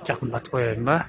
Yakınlat koyayım ben.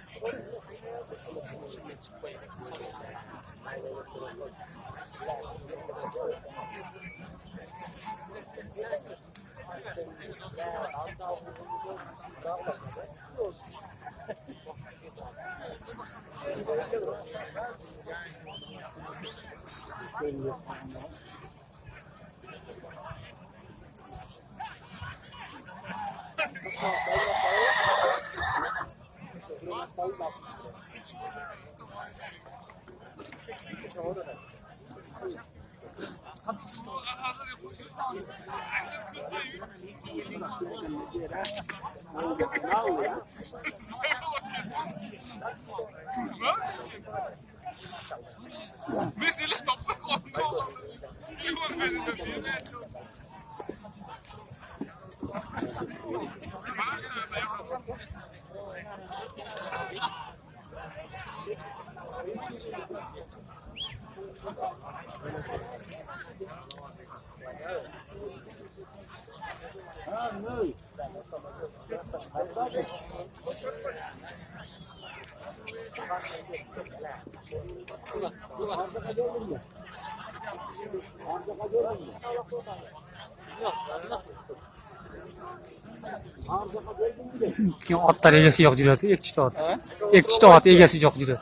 Atlar egesi yok diyor. Ekçi de at. Ekçi de at egesi yok diyor.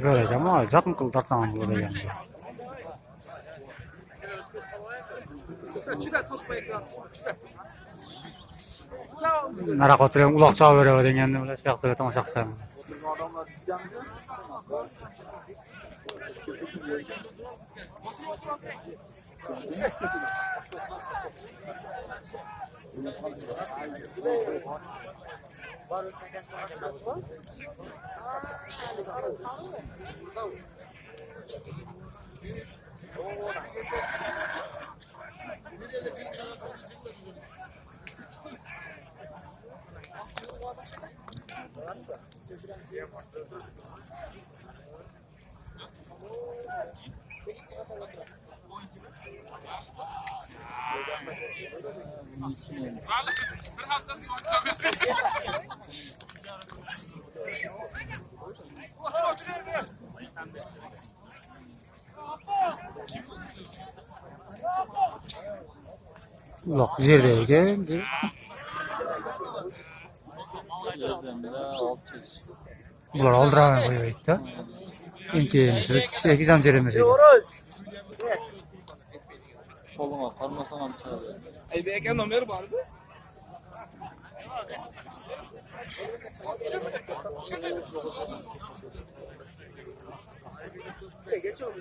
Söyleyeceğim ama yakın kıldarsan burada yani. Merak oturuyorum, kulak çağı veriyor kendime böyle şey yaptırıyor, tamaşa kısayım. Yok, yerde geldi. Bunlar aldıramıyor koyuyor işte. İnce 8 amcerimiz. Koluma parmakla çağırıyor. Belki nomer vardı. Geçiyor.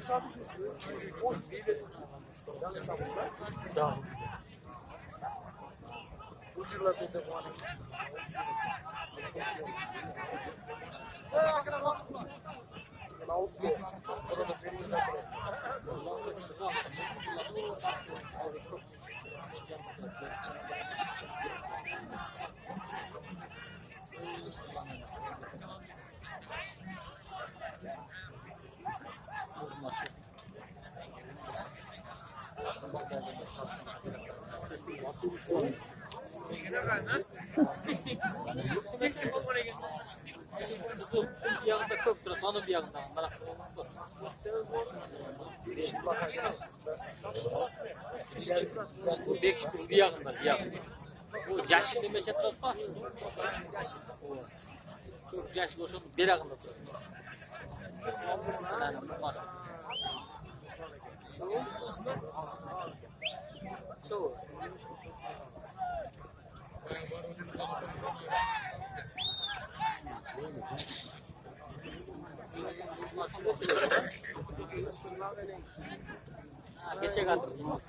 Bir yanında köktür, onun bir yanında. Bu bekiştir bir yanında, bir yanında. Bu caşın demeye çatırıp var. Bu caş boşun bir yanında durur. Yani bunlar. Çoğu. Geçe kaldım.